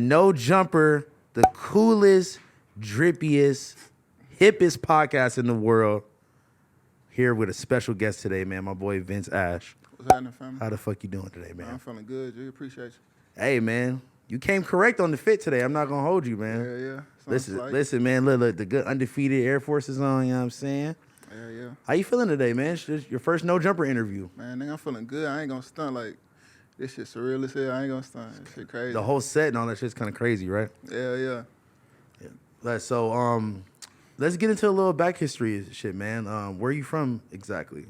No Jumper, the coolest, drippiest, hippest podcast in the world. Here with a special guest today, man. My boy Vince Ash. What's happening, family? How the fuck you doing today, man? I'm feeling good, G. Appreciate you. Hey, man. You came correct on the fit today. I'm not gonna hold you, man. Yeah. Listen, man. Look, the good undefeated Air Force is on. You know what I'm saying? Yeah. How you feeling today, man? It's just your first No Jumper interview. Man, nigga, I'm feeling good. I ain't gonna stunt like this shit surreal as hell. I ain't gonna stunt. This shit crazy. The whole set and all that shit's kind of crazy, right? Yeah. So, let's get into a little back history shit, man. Where you from exactly?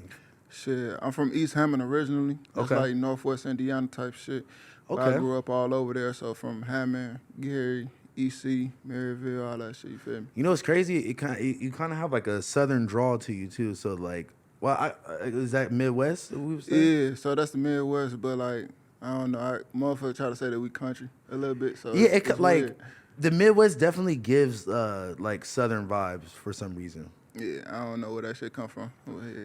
Shit, I'm from East Hammond originally. That's Okay. like Northwest Indiana type shit. But Okay. I grew up all over there, so from Hammond, Gary, EC, Maryville, all that shit, you feel me? You know what's crazy? You kind of have like a southern drawl to you too. So like, is that Midwest? That we would say? Yeah, so that's the Midwest, but like, I don't know. Motherfuckers try to say that we country a little bit, so Yeah, it's like weird. the Midwest definitely gives like southern vibes for some reason. Yeah, I don't know where that shit come from.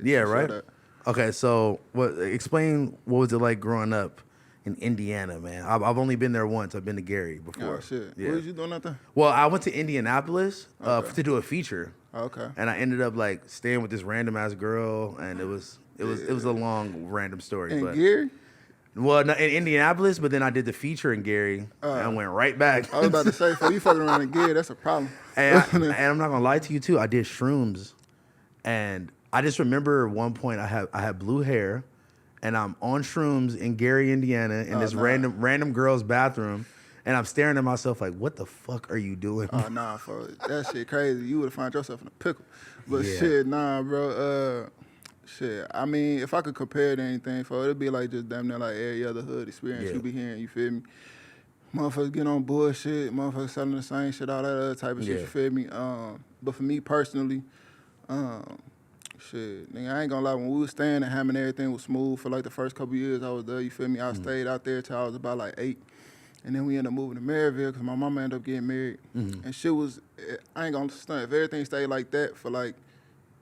Yeah, Shut right. up. Okay, so explain what was it like growing up in Indiana, man? I've only been there once. I've been to Gary before. Oh shit! Yeah. What was you doing out there? Well, I went to Indianapolis Okay. to do a feature, Okay. and I ended up like staying with this random ass girl, and it was a long random story. And but Gary? well, no, in Indianapolis, but then I did the feature in Gary, and I went right back. I was about to say, for you fucking around in Gary, that's a problem. And I'm not gonna lie to you too. I did shrooms, and I just remember at one point I had blue hair, and I'm on shrooms in Gary, Indiana, in this random girl's bathroom, and I'm staring at myself like, what the fuck are you doing? Oh, nah, for that shit crazy. You would have found yourself in a pickle. But Yeah. shit, nah, bro. Shit, I mean, if I could compare it to anything, for it'd be like just damn near like every other hood experience Yeah. you be hearing, you feel me? Motherfuckers get on bullshit, motherfuckers selling the same shit, all that other type of shit, Yeah. you feel me? But for me personally, shit, nigga, I ain't gonna lie, when we was staying at Hammond, everything was smooth for like the first couple years I was there, you feel me? I stayed out there till I was about like 8. And then we ended up moving to Maryville because my mama ended up getting married. And shit was, I ain't gonna stunt, if everything stayed like that for like,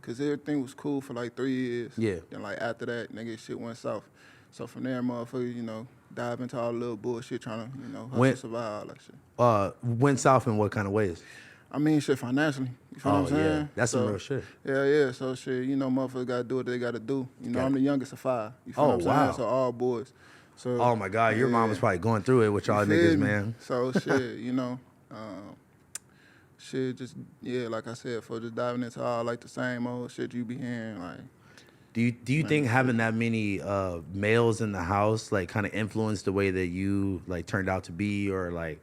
because everything was cool for like 3 years. Yeah. Then like after that, nigga, shit went south. So from there, motherfuckers, you know, dive into all the little bullshit trying to, you know, hustle, survive, all that shit. Went south in what kind of ways? I mean, shit, financially. You feel what I'm saying? Yeah, that's some real shit. Yeah. So shit, you know, motherfuckers gotta do what they gotta do. You know, I'm the youngest of 5. You feel Oh, what I'm wow. saying? So all boys. So Oh my God, your mom was probably going through it with y'all you feel niggas, me? man. So shit, you know, shit, just like I said, for just diving into all like the same old shit you be hearing, like. Do you think having that many males in the house like kind of influenced the way that you like turned out to be, or like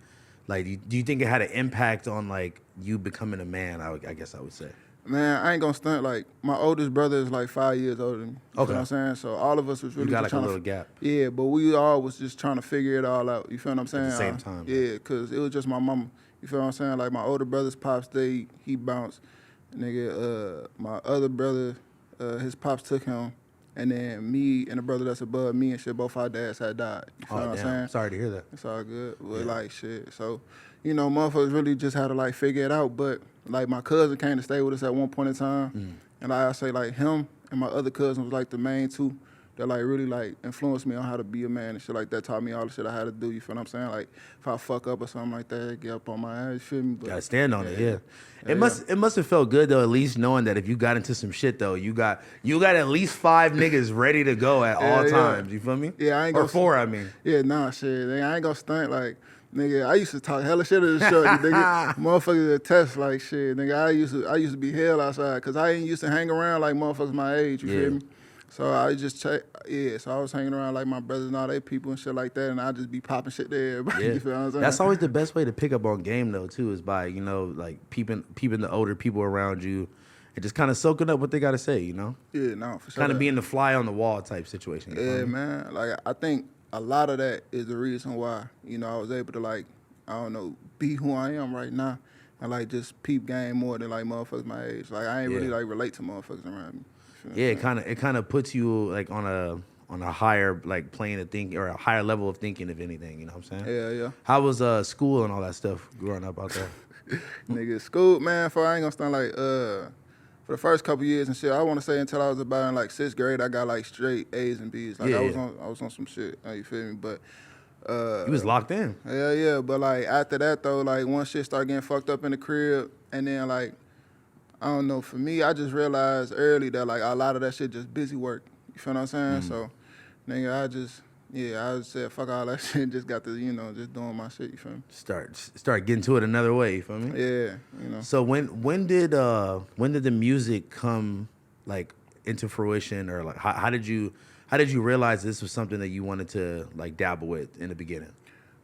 do you think it had an impact on like you becoming a man? I guess I would say. Man, I ain't gonna stunt. Like, my oldest brother is like 5 years older than me. You Okay. feel what I'm saying? So all of us was really You got just like a trying little gap. Yeah, but we all was just trying to figure it all out. You feel what I'm saying? the same time, Yeah, because it was just my mama. You feel what I'm saying? Like, my older brother's pops, he bounced. Nigga, my other brother, his pops took him. And then me and the brother that's above me and shit, both our dads had died. You feel what I'm saying? Sorry to hear that. It's all good. But like shit. So, you know, motherfuckers really just had to like figure it out. But like my cousin came to stay with us at one point in time. And like I say, like him and my other cousin was like the main two that like really like influenced me on how to be a man and shit like that. Taught me all the shit I had to do. You feel what I'm saying? Like if I fuck up or something like that, get up on my ass. You feel me? But, Gotta stand on it, yeah. It must have felt good though, at least knowing that if you got into some shit though, you got at least 5 niggas ready to go at all times. You feel me? Yeah, I ain't or gonna 4, I mean. Yeah, nah, shit. Nigga, I ain't gonna stunt like, nigga. I used to talk hella shit at the shorty, nigga. Motherfuckers attest like shit, nigga. I used to be hell outside because I ain't used to hang around like motherfuckers my age. You feel me? So I just so I was hanging around like my brothers and all they people and shit like that, and I just be popping shit to everybody. Yeah. You feel what I'm saying? That's always the best way to pick up on game though too, is by, you know, like peeping the older people around you and just kind of soaking up what they gotta say, you know? Yeah, no, for sure. Kind of being the fly on the wall type situation. You Yeah, know? man. Like I think a lot of that is the reason why, you know, I was able to like, I don't know, be who I am right now and like just peep game more than like motherfuckers my age. Like I ain't really like relate to motherfuckers around me. Yeah, it kind of puts you like on a higher like plane of thinking, or a higher level of thinking, if anything. You know what I'm saying? Yeah. How was school and all that stuff growing up out there? Nigga, school, man, I ain't gonna stand like, for the first couple years and shit, I want to say until I was about in like 6th grade, I got like straight A's and B's. Like I was on some shit, you feel me? But You was locked in. Hell yeah, but like after that though, like once shit started getting fucked up in the crib, and then like I don't know, for me, I just realized early that like a lot of that shit just busy work. You feel what I'm saying? So, nigga, I just said fuck all that shit and just got to, just doing my shit, you feel me? Start getting to it another way, you feel me? Yeah, So when did the music come like into fruition, or like how did you realize this was something that you wanted to like dabble with in the beginning?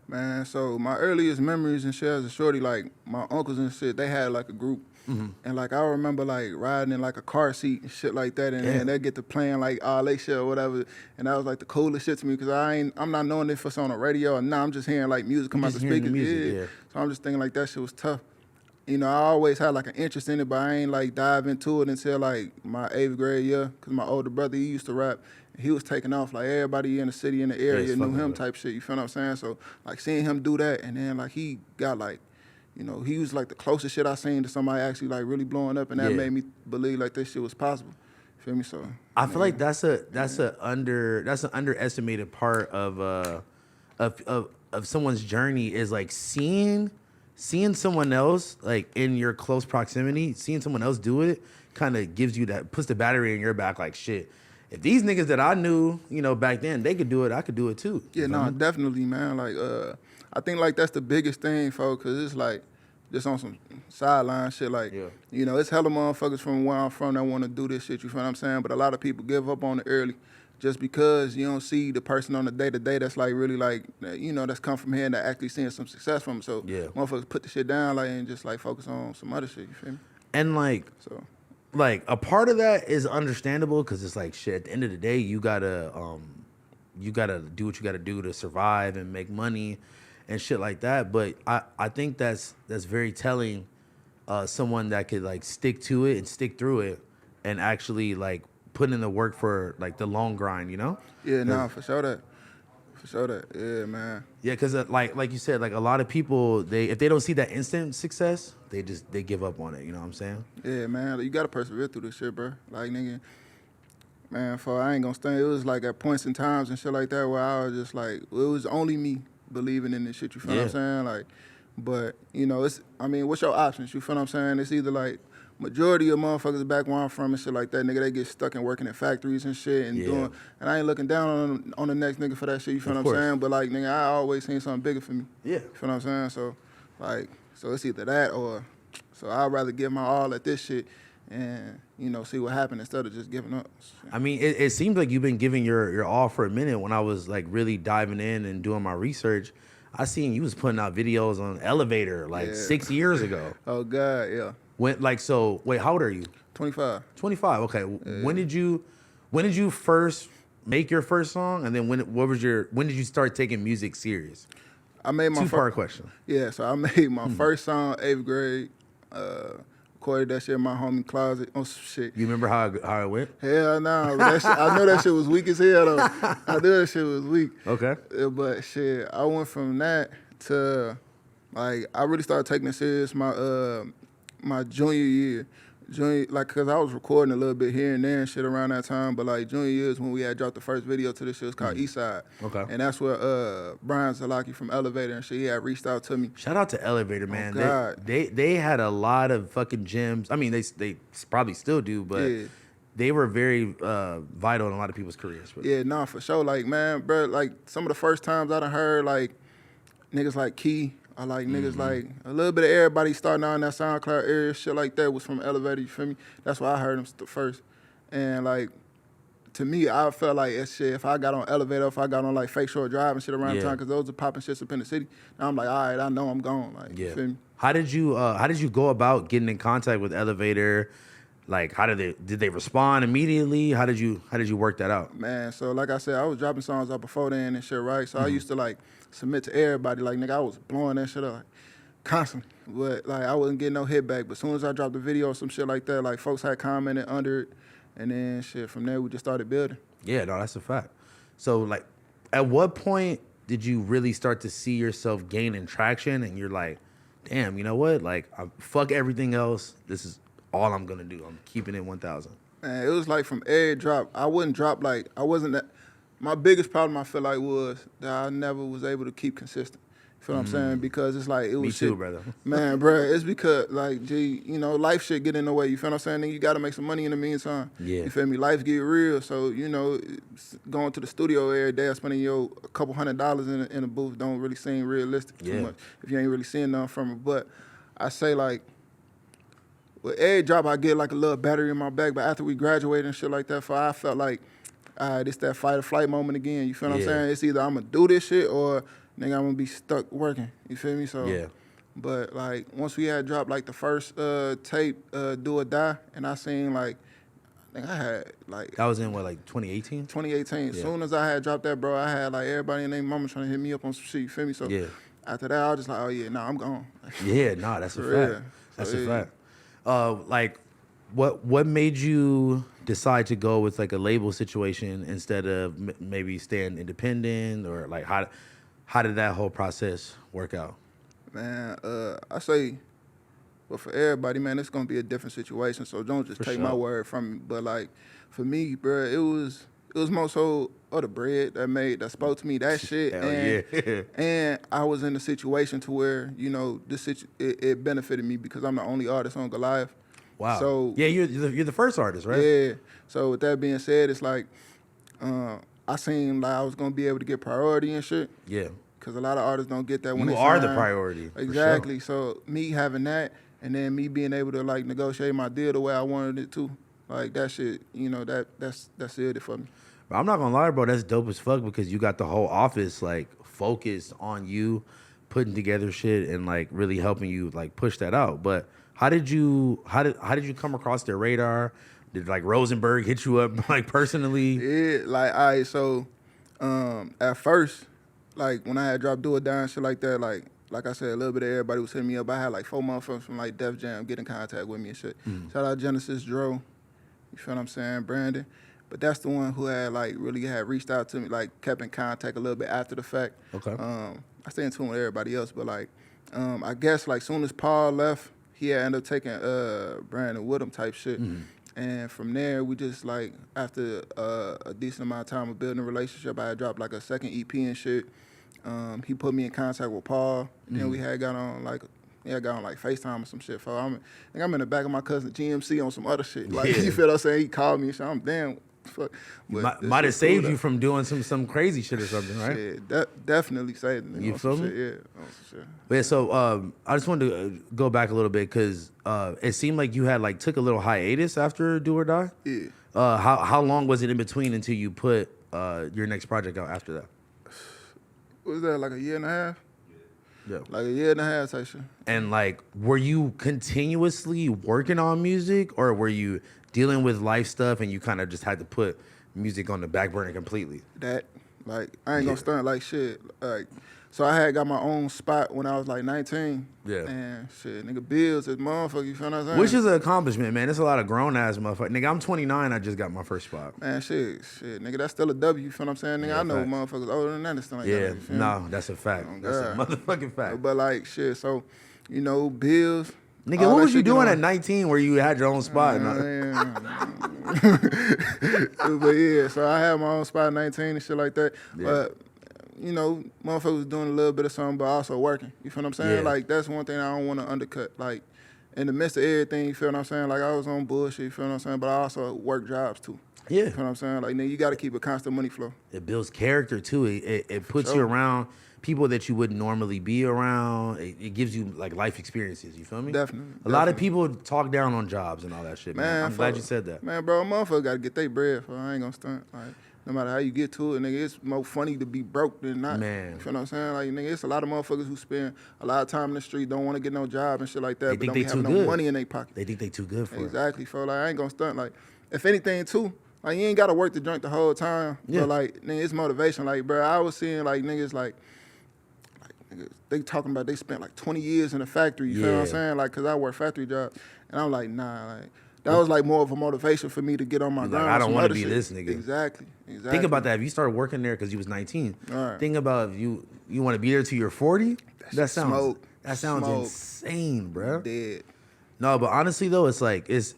Man, so my earliest memories and shit as a shorty, like my uncles and shit, they had like a group. And like I remember like riding in like a car seat and shit like that, and then they get to playing like all they shit or whatever, and that was like the coolest shit to me because I'm not knowing if it's on the radio or not. I'm just hearing like music come out the speakers. Yeah. So I'm just thinking like that shit was tough. I always had like an interest in it, but I ain't like dive into it until like my 8th grade year because my older brother, he used to rap. He was taking off, like everybody in the city, in the area knew him type shit, you feel what I'm saying? So like seeing him do that, and then like he got like, he was like the closest shit I seen to somebody actually like really blowing up, and that made me believe like this shit was possible. Feel me? So I feel like that's an underestimated part of someone's journey is like seeing someone else like in your close proximity, seeing someone else do it kind of gives you that, puts the battery in your back like shit. If these niggas that I knew, back then, they could do it, I could do it too. Yeah, no, definitely, man. Like, I think like that's the biggest thing, folks, because it's like just on some sideline shit. Like, it's hella motherfuckers from where I'm from that want to do this shit. You feel what I'm saying? But a lot of people give up on it early, just because you don't see the person on the day-to-day that's like really like, that's come from here and that actually seeing some success from them. So motherfuckers put the shit down like and just like focus on some other shit. You feel me? And like, like a part of that is understandable because it's like shit. At the end of the day, you gotta do what you gotta do to survive and make money and shit like that. But I think that's very telling. Someone that could like stick to it and stick through it and actually like put in the work for like the long grind. Yeah, nah, for sure that. Yeah, man. Yeah, because like you said, like a lot of people, if they don't see that instant success, they give up on it. You know what I'm saying? Yeah, man. You gotta persevere through this shit, bro. Like, nigga, man, I ain't gonna stand. It was like at points in times and shit like that where I was just like, it was only me believing in this shit. You feel what I'm saying? Like, but what's your options? You feel what I'm saying? It's either like majority of motherfuckers back where I'm from and shit like that, nigga, they get stuck in working in factories and shit and doing, and I ain't looking down on the next nigga for that shit, you feel what I'm saying? But like, nigga, I always seen something bigger for me. Yeah. You feel what I'm saying? So, like, so it's either that or, so I'd rather give my all at this shit and, see what happens instead of just giving up. I mean, it seems like you've been giving your all for a minute. When I was like really diving in and doing my research, I seen you was putting out videos on Elevator like 6 years ago. Oh, God, yeah. Wait, how old are you? 25. 25. Okay. Yeah. When did you first make your first song, and then when did you start taking music serious? I made my two-part question. Yeah, so I made my first song 8th grade. Recorded that shit in my homie closet. Oh shit. You remember how it went? Hell no. I know that shit was weak as hell though. I knew that shit was weak. Okay. But shit, I went from that to like I really started taking it serious my junior year. Cause I was recording a little bit here and there and shit around that time, but like junior year is when we had dropped the first video to this shit. It was called Eastside. Okay. And that's where Brian Zalaki from Elevator and shit, he had reached out to me. Shout out to Elevator, man. Oh, God. They had a lot of fucking gems. I mean, they probably still do, but they were very vital in a lot of people's careers. But. Yeah, nah, for sure. Like, man, bro, like some of the first times I done heard like niggas like Key. I like niggas like a little bit of everybody starting out in that SoundCloud area, shit like that was from Elevator, you feel me? That's why I heard them first. And like, to me, I felt like that shit, if I got on Elevator, if I got on like Fake Short Drive and shit around the time, because those are popping shits up in the city, now I'm like, all right, I know I'm gone. Like, you feel me? How did you go about getting in contact with Elevator? Like, did they respond immediately? How did you work that out? Man, so like I said, I was dropping songs out before then and shit, right? So I used to like submit to everybody. Like, nigga, I was blowing that shit up like, constantly. But like I wasn't getting no hit back. But as soon as I dropped the video or some shit like that, like folks had commented under it. And then shit, from there we just started building. Yeah, no, that's a fact. So like at what point did you really start to see yourself gaining traction and you're like, damn, you know what? Like, fuck everything else. This is all I'm gonna do. I'm keeping it 1,000. Man, it was like from every drop. I wouldn't drop like I wasn't that. my biggest problem I feel like was that I never was able to keep consistent. You feel what I'm saying? Because it's like it was Me too, shit. brother. Man, bro, it's because like, gee, you know, life shit get in the way. You feel what I'm saying? Then you got to make some money in the meantime. Yeah. You feel me? Life get real. So you know, going to the studio every day, spending a couple $100 in a booth don't really seem realistic too much if you ain't really seeing nothing from it. But I say like, with every job I get like a little battery in my back. But after we graduated and shit like that, I felt like, all right, it's that fight or flight moment again. You feel what I'm saying? It's either I'm gonna do this shit or nigga, I'm gonna be stuck working. You feel me? So, but like once we had dropped like the first tape, Do or Die, and I seen like, I think I had like. That was in what, like 2018? 2018. As soon as I had dropped that, bro, I had like everybody and their mama trying to hit me up on some shit. You feel me? So after that, I was just like, oh yeah, nah, I'm gone. That's a fact. That's a fact. Like, what made you decide to go with like a label situation instead of maybe staying independent, or like how did that whole process work out? Man, I say, well, for everybody, man, it's gonna be a different situation. So don't just take my word from it. But like, for me, bro, it was more so of the bread that spoke to me, that shit. And I was in a situation to where, you know, it benefited me because I'm the only artist on Goliath. Wow. So you're the first artist, right? Yeah. So with that being said, it's like I seen like I was gonna be able to get priority and shit. Yeah. Because a lot of artists don't get that when you they are sign. The priority. Exactly. For sure. So me having that, and then me being able to like negotiate my deal the way I wanted it to, like that shit, you know, that's it for me. But I'm not gonna lie, bro, that's dope as fuck because you got the whole office like focused on you, putting together shit and like really helping you like push that out. But how did you come across their radar? Did like Rosenberg hit you up like personally? Yeah, like all right, so at first, like when I had dropped Do or Die and shit like that, like I said, a little bit of everybody was hitting me up. I had like 4 motherfuckers from like Def Jam get in contact with me and shit. Shout out Genesis, Dro, you feel what I'm saying, Brandon. But that's the one who had like really had reached out to me, like kept in contact a little bit after the fact. Okay. I stay in tune with everybody else, but like I guess like soon as Paul left, he had ended up taking Brandon with him type shit. And from there, we just like after a decent amount of time of building a relationship, I had dropped like a second EP and shit. He put me in contact with Paul, and then we had got on like FaceTime or some shit. I think I'm in the back of my cousin GMC on some other shit. Like you feel what I'm saying? He called me and shit. I'm damn. Fuck. Might have saved you from doing some crazy shit or something, right? Shit, definitely saved me. You feel me? Shit, yeah, on some shit. But yeah, so I just wanted to go back a little bit because it seemed like you had like took a little hiatus after Do or Die. Yeah. How long was it in between until you put your next project out after that? What was that, like a year and a half? Yeah. Like a year and a half type shit. And like, were you continuously working on music, or were you dealing with life stuff and you kind of just had to put music on the back burner completely? That, like, I ain't gonna stunt like shit. Like, so I had got my own spot when I was like 19. Yeah. And shit, nigga, bills is motherfucker, you feel what I'm saying? Which is an accomplishment, man. There's a lot of grown ass motherfuckers. Nigga, I'm 29. I just got my first spot. Man, shit, nigga, that's still a W. You feel what I'm saying? Nigga, Yeah, I know facts. motherfuckers older than that and stuff like that. Yeah, You feel me? no, that's a fact. Oh, That's a God. motherfucking fact. But like, shit, so, you know, bills. Nigga, all what that was you shit get doing on- at 19 where you had your own spot? But yeah, so I had my own spot at 19 and shit like that. Yeah. But, you know, motherfuckers was doing a little bit of something, but also working. You feel what I'm saying? Yeah. Like, that's one thing I don't want to undercut. Like, in the midst of everything, you feel what I'm saying? Like, I was on bullshit, you feel what I'm saying? But I also work jobs, too. Yeah. You feel what I'm saying? Like, nigga, you got to keep a constant money flow. It builds character too. It puts you Sure. around people that you wouldn't normally be around. It gives you like life experiences. You feel me? Definitely. A lot of people talk down on jobs and all that shit, man. Man, I'm glad fuck. you said that. Man, bro, a motherfucker got to get their bread, for I ain't gonna stunt. Like, no matter how you get to it, nigga, it's more funny to be broke than not. Man. You feel what I'm saying? Like, nigga, it's a lot of motherfuckers who spend a lot of time in the street, don't want to get no job and shit like that, They but think don't they be having too no good. money in their pocket. They think they too good for it. Exactly, feel like I ain't gonna stunt. Like, if anything, too, like, you ain't gotta work the joint the whole time. Yeah. But, like, nigga, it's motivation. Like, bro, I was seeing, like, niggas, like niggas, they talking about they spent, like, 20 years in a factory. You feel what I'm Yeah. saying? Like, because I work factory jobs. And I'm like, nah, like, that was, like, more of a motivation for me to get on my Like, grind. I with don't some wanna other be shit. this nigga. Exactly. Think about that. If you started working there because you was 19, Right. think about if you want to be there till you're 40. That sounds Smoke. that sounds Smoke. insane, bro. Dead. No, but honestly though, it's like it's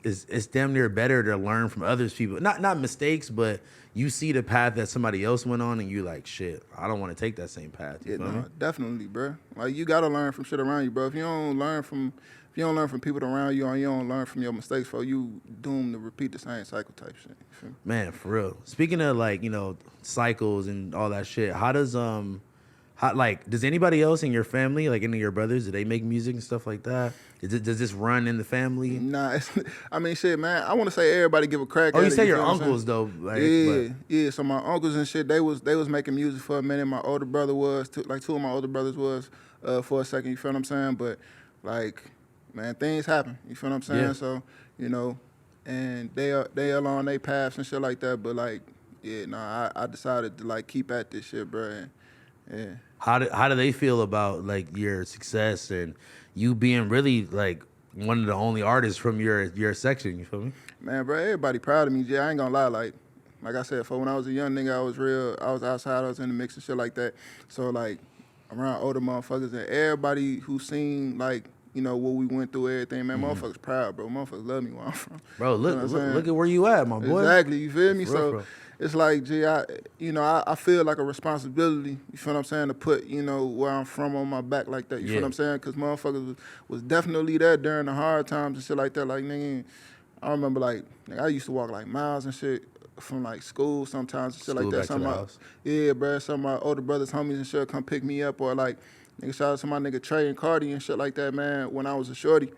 damn near better to learn from others people. Not mistakes, but you see the path that somebody else went on, and you like, shit, I don't want to take that same path. You feel me? Definitely, bro. Like you gotta learn from shit around you, bro. If you don't learn from people around you, or you don't learn from your mistakes, for you doomed to repeat the same cycle type shit. You feel me? Man, for real. Speaking of like, cycles and all that shit, does anybody else in your family, like any of your brothers, do they make music and stuff like that? Does this run in the family? Nah, I mean, shit, man. I want to say everybody give a crack. Oh, at you it, say your feel what I'm uncles saying? though? Yeah. So my uncles and shit, they was making music for a minute. My older brother was, two of my older brothers was, for a second. You feel what I'm saying? But like, man, things happen. You feel what I'm saying? Yeah. So and they are on their paths and shit like that. But like, yeah, nah, I decided to like keep at this shit, bro. And, yeah. How do they feel about like your success and you being really like one of the only artists from your section? You feel me? Man, bro, everybody proud of me. Jay, I ain't gonna lie. Like I said, for when I was a young nigga, I was outside, I was in the mix and shit like that. So like around older motherfuckers and everybody who seen like, what we went through, everything, man, motherfuckers proud, bro. Motherfuckers love me where I'm from. Bro, look at where you at, my boy. Exactly, you feel me? For real, So bro. it's like, gee, I feel like a responsibility, you feel what I'm saying, to put, where I'm from on my back like that, you feel what I'm saying? Because motherfuckers was definitely there during the hard times and shit like that. Like, nigga, I remember, like, I used to walk, like, miles and shit from, like, school sometimes and shit like that. Yeah, bro, some of my older brothers, homies and shit come pick me up or, like, nigga, shout out to my nigga Trey and Cardi and shit like that, man, when I was a shorty.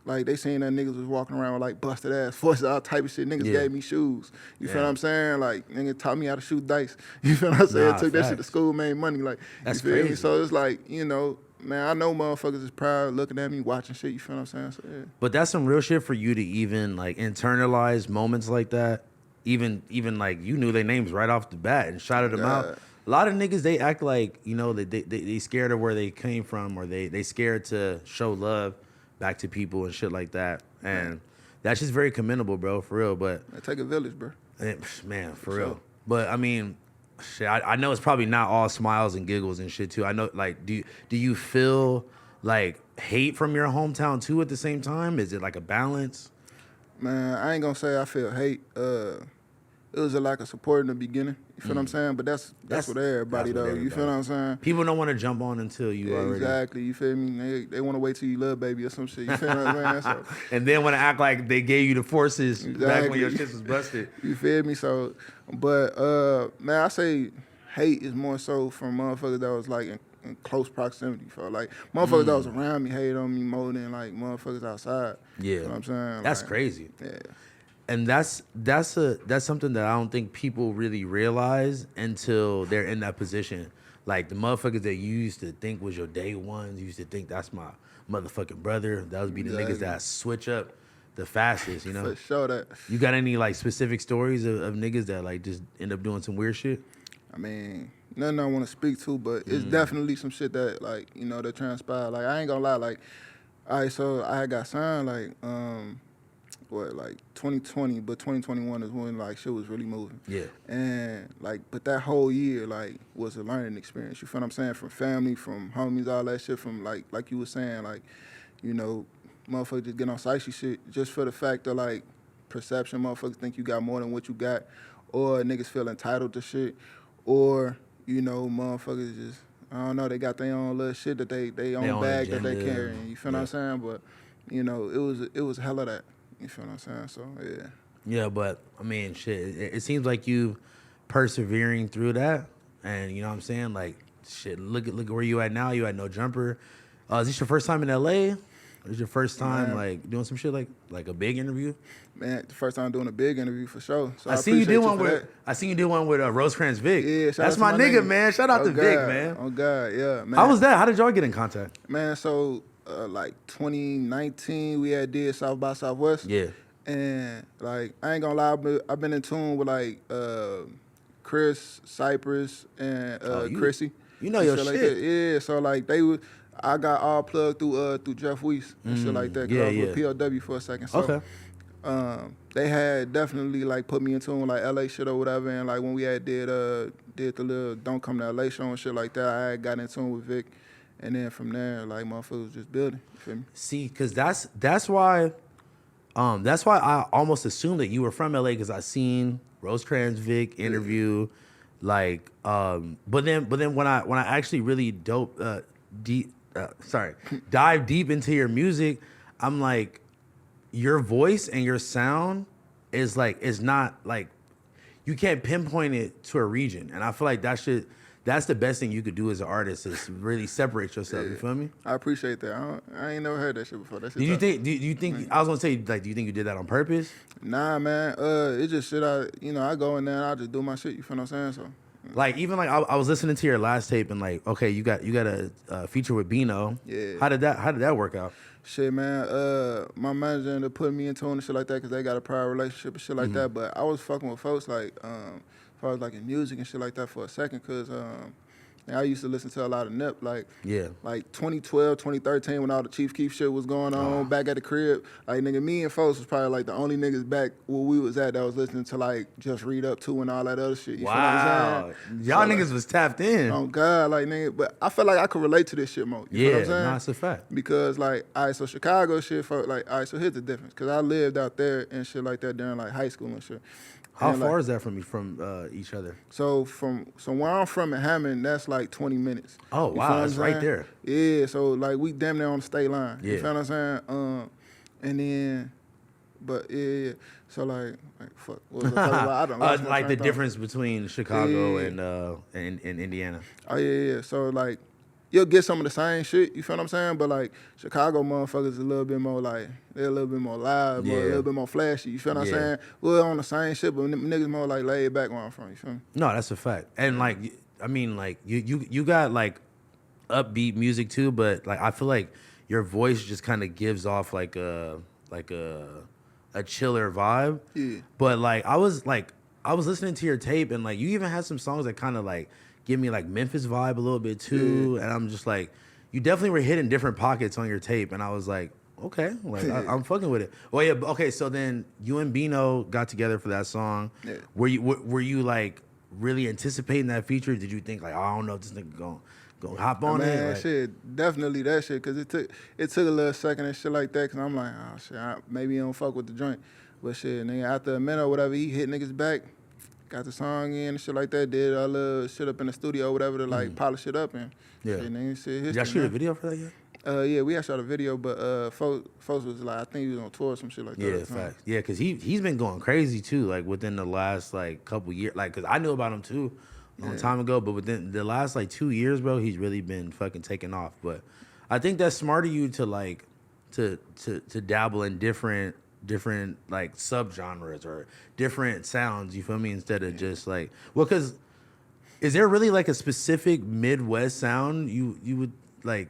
Like, they seen that niggas was walking around with, like, busted ass forces, all type of shit. Niggas gave me shoes. You feel what I'm saying? Like, nigga taught me how to shoot dice. You feel what I'm saying? Took that shit to school, made money. Like, that's you feel crazy. me? So it's like, man, I know motherfuckers is proud looking at me, watching shit. You feel what I'm saying? So, yeah. But that's some real shit for you to even like internalize moments like that. Even like you knew their names right off the bat and shouted them out. A lot of niggas, they act like, they scared of where they came from or they scared to show love back to people and shit like that. And that's just very commendable, bro, for real. But It take a village, bro. man, for real. But I mean, shit, I know it's probably not all smiles and giggles and shit too. I know, like, do you feel like hate from your hometown too at the same time? Is it like a balance? Man, I ain't gonna say I feel hate. It was a lack of support in the beginning. You feel what I'm saying? But that's with everybody, though. You feel what I'm saying? People don't want to jump on until you already. Exactly. You feel me? They want to wait till you love baby or some shit. You feel what I'm saying? So, and then want to act like they gave you the forces back when your shit was busted. You feel me? So, but man, I say hate is more so from motherfuckers that was like in close proximity. For like motherfuckers that was around me hated on me more than like motherfuckers outside. Yeah. You know what I'm saying? That's like, crazy. Yeah. And that's something that I don't think people really realize until they're in that position. Like the motherfuckers that you used to think was your day ones, you used to think that's my motherfucking brother. That would be the niggas that switch up the fastest, For sure that. You got any like specific stories of niggas that like just end up doing some weird shit? I mean, nothing I want to speak to, but it's definitely some shit that like, that transpired. Like I ain't gonna lie, like, all right, so I had got signed like 2020, but 2021 is when like shit was really moving. Yeah. And like, but that whole year like was a learning experience. You feel what I'm saying? From family, from homies, all that shit. From like you were saying, like, motherfuckers just get on psyche shit just for the fact of like perception. Motherfuckers think you got more than what you got, or niggas feel entitled to shit, or motherfuckers just, I don't know, they got their own little shit that they own bag that they carrying. You feel what I'm saying? But it was hella that. You feel what I'm saying? So, yeah. Yeah, but, I mean, shit, it seems like you persevering through that. And, you know what I'm saying? Like, shit, look at where you at now. You at No Jumper. Is this your first time in L.A.? Or is this your first time, like, doing some shit like a big interview? Man, the first time doing a big interview for sure. So I seen you do one with Rosecrans Vic. Yeah, that's my nigga, man. Shout out to Vic, man. Oh, God, yeah, man. How was that? How did y'all get in contact? Man, so... like 2019, we had did South by Southwest. Yeah. And like I ain't gonna lie, I've been in tune with like Chris, Cypress, and Chrissy. You know your shit. Like yeah. So like I got all plugged through Jeff Weiss and shit like that. Cause I was with PLW for a second. So, they had definitely like put me in tune with like LA shit or whatever. And like when we had did the little Don't Come to LA show and shit like that, I had got in tune with Vic. And then from there, like, motherfuckers was just building. You feel me? See, because that's why I almost assumed that you were from LA because I seen Rosecrans Vic interview, like, but then when I actually really dive deep into your music, I'm like, your voice and your sound is not like, you can't pinpoint it to a region, and I feel like that's the best thing you could do as an artist is really separate yourself. You feel me? I appreciate that. I ain't never heard that shit before. That shit Do you tough. think I was gonna say, like, do you think you did that on purpose? Nah, man. It's just shit. I go in there and I just do my shit. You feel what I'm saying? So. Like, even like I was listening to your last tape and like, okay, you got a feature with Bino. Yeah. How did that work out? Shit, man. My manager ended up putting me in tune and shit like that because they got a prior relationship and shit like that. But I was fucking with folks like, as far as like in music and shit like that for a second, cause I used to listen to a lot of Nip, like 2012, 2013 when all the Chief Keef shit was going on back at the crib. Like, nigga, me and folks was probably like the only niggas back where we was at that was listening to like Just Read Up To and all that other shit. You feel what I'm saying? Y'all So, niggas like, was tapped in. Oh God, like, nigga, but I feel like I could relate to this shit more. You feel what I'm saying? No, it's a fact. Because like, all right, so Chicago shit, like, all right, so here's the difference. Cause I lived out there and shit like that during like high school and shit. How far is that from each other? So where I'm from in Hammond, that's like 20 minutes. Oh, You wow, feel what that's I'm right saying? there. Yeah, so like we damn near on the state line. Yeah. You feel what I'm saying? And then, but yeah. So like fuck, what was I talking about? I don't lost my like the train of thought. difference between Chicago Yeah. and Indiana. Oh yeah. So like, you'll get some of the same shit, you feel what I'm saying? But like Chicago motherfuckers a little bit more like, they're a little bit more live, Yeah. a little bit more flashy, you feel what I'm Yeah. saying? We're on the same shit, but niggas more like laid back where I'm from, you feel me? No, that's a fact. And like, I mean, like you got like upbeat music too, but like I feel like your voice just kind of gives off like a chiller vibe. Yeah. But like I was listening to your tape and like you even had some songs that kind of like give me like Memphis vibe a little bit too, and I'm just like, you definitely were hitting different pockets on your tape, and I was like, okay, like I'm fucking with it. Well, yeah, okay. So then you and Bino got together for that song. Yeah. Were you like really anticipating that feature? Did you think like, oh, I don't know if this nigga gonna hop on Man, it? Like, shit, definitely that shit, cause it took a little second and shit like that, cause I'm like, oh shit, maybe he don't fuck with the joint, but shit, nigga, after a minute or whatever, he hit niggas back, got the song in and shit like that, did a little shit up in the studio or whatever to like polish it up and Yeah. shit, nigga, shit, did y'all shoot a video for that yet? Yeah, we had shot a video, but folks was like, I think he was on tour or some shit like that. Yeah, facts. Yeah, because he's been going crazy too, like within the last like couple years. Like, because I knew about him too a long time ago, but within the last like 2 years, bro, he's really been fucking taking off. But I think that's smart of you to like to dabble in different like subgenres or different sounds. You feel me? Instead of just like, well, because is there really like a specific Midwest sound you would like?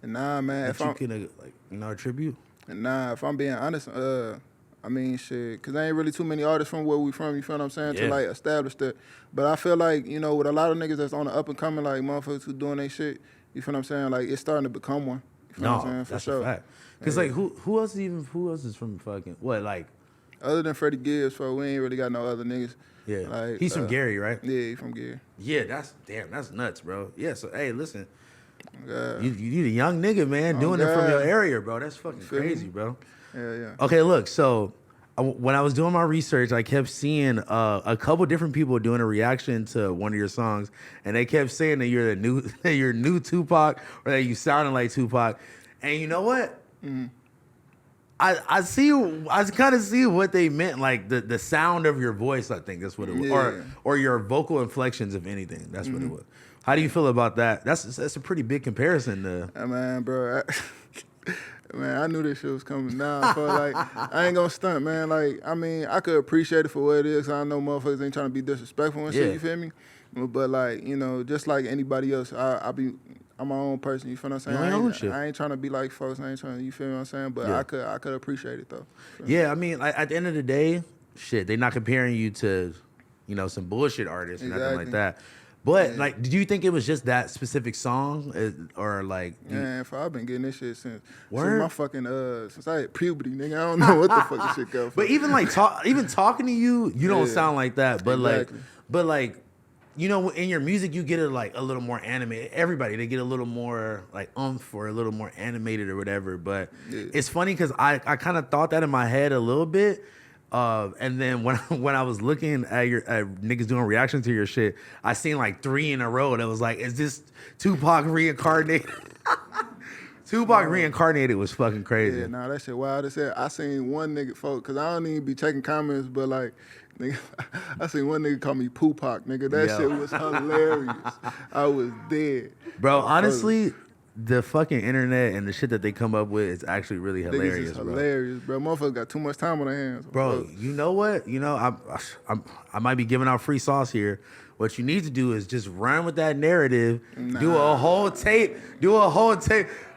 Nah, man, That you can like attribute. Nah, if I'm being honest, I mean, shit, cause there ain't really too many artists from where we from, you feel what I'm saying, to like establish that. But I feel like, you know, with a lot of niggas that's on the up and coming, like motherfuckers who doing their shit, you feel what I'm saying, like it's starting to become one. You feel what I'm saying? For that's sure. a fact. Cause like who else is from fucking what, like? Other than Freddie Gibbs, so we ain't really got no other niggas. Yeah, like, he's from Gary, right? Yeah, he from Gary. Yeah, that's nuts, bro. Yeah, so hey, listen, God. you the young nigga, man, doing it from your area, bro. That's fucking crazy, bro. Yeah. Okay, look, so when I was doing my research, I kept seeing a couple different people doing a reaction to one of your songs, and they kept saying that you're you're new Tupac, or that you sounded like Tupac. And you know what? I kind of see what they meant, like the sound of your voice. I think that's what it was, or your vocal inflections, if anything. That's what it was. How do you feel about that? That's a pretty big comparison to. Man, bro. Man, I knew this shit was coming now. So, like, I ain't gonna stunt, man. Like, I mean, I could appreciate it for what it is. I know motherfuckers ain't trying to be disrespectful and shit, you feel me? But, like, you know, just like anybody else, I'm my own person, you feel what I'm saying? I ain't trying to be like folks, I ain't trying to, you feel what I'm saying? But I could appreciate it, though. Yeah, I mean, like, at the end of the day, shit, they're not comparing you to, you know, some bullshit artists or nothing like that. But, like, did you think it was just that specific song? Or, like... I've been getting this shit since my fucking, since I had puberty, nigga. I don't know what the fuck this shit go for. But even, like, even talking to you, you don't sound like that. But, like, you know, in your music, you get it like a little more animated. Everybody, they get a little more like or a little more animated or whatever. But it's funny because I kind of thought that in my head a little bit. And then when I was looking at niggas doing reactions to your shit, I seen like 3 in a row that was like, is this Tupac reincarnated? Tupac reincarnated was fucking crazy. Yeah, nah, that shit wild as hell. I seen one nigga, folks, because I don't even be checking comments, but like, nigga, I seen one nigga call me Tupac, nigga. That shit was hilarious. I was dead. Bro, honestly, the fucking internet and the shit that they come up with is actually really hilarious, Niggas is hilarious, bro. Motherfuckers got too much time on their hands. Bro, you know what? You know, I might be giving out free sauce here. What you need to do is just run with that narrative, do a whole tape.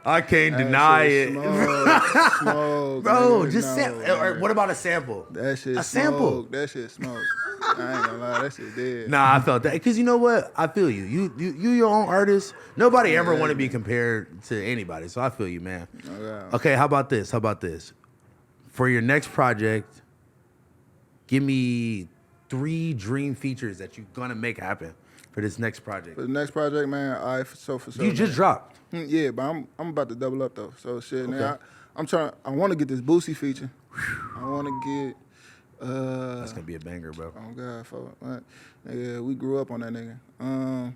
I can't deny it. Smoke, bro, nigga, just or what about a sample? That shit sample. That shit smoke. I ain't gonna lie, that shit dead. Nah, I felt that. Because you know what? I feel you. You your own artist. Nobody ever want to be compared to anybody. So I feel you, man. Okay, how about this? For your next project, give me 3 dream features that you're gonna make happen for this next project. For the next project, man, for sure. You just dropped. Yeah, but I'm about to double up though. So shit, now I want to get this Boosie feature. I want to get. That's gonna be a banger, bro. Oh God, fuck. Yeah, we grew up on that nigga. I'm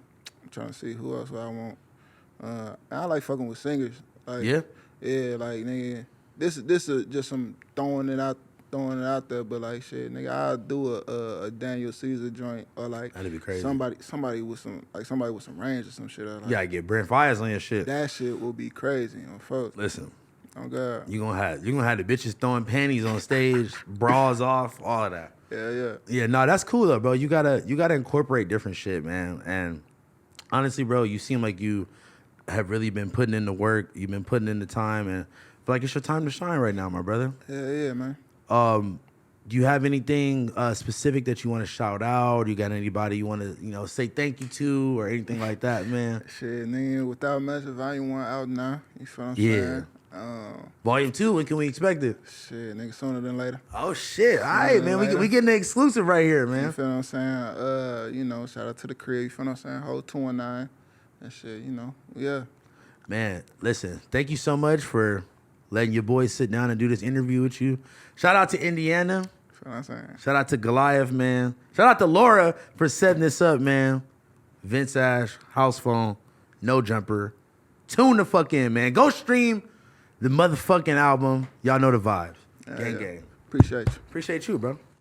trying to see who else I want. I like fucking with singers. Like, yeah, like nigga, this is just some throwing it out there. But like shit, nigga, I'll do a Daniel Caesar joint or like that'd be crazy. Somebody with some range or some shit. Like, yeah, I get Brent Fires on your shit. That shit will be crazy, folks. Listen. Oh God. You gonna have the bitches throwing panties on stage, bras off, all of that. Yeah. No, that's cool though, bro. You gotta incorporate different shit, man. And honestly, bro, you seem like you have really been putting in the work. You've been putting in the time, and I feel like it's your time to shine right now, my brother. Yeah, man. Do you have anything specific that you want to shout out? You got anybody you want to, say thank you to or anything like that, man? Shit, nigga, without Measure Volume 1 out now. You feel what I'm saying? Volume 2, when can we expect it? Shit, nigga, sooner than later. Oh, shit. All right, man. We getting the exclusive right here, man. You feel what I'm saying? Shout out to the crib. You feel what I'm saying? Whole 219 and shit, yeah. Man, listen, thank you so much for letting your boys sit down and do this interview with you. Shout out to Indiana. What I'm saying. Shout out to Goliath, man. Shout out to Laura for setting this up, man. Vince Ash, House Phone, No Jumper. Tune the fuck in, man. Go stream the motherfucking album. Y'all know the vibes. Gang. Appreciate you. Appreciate you, bro.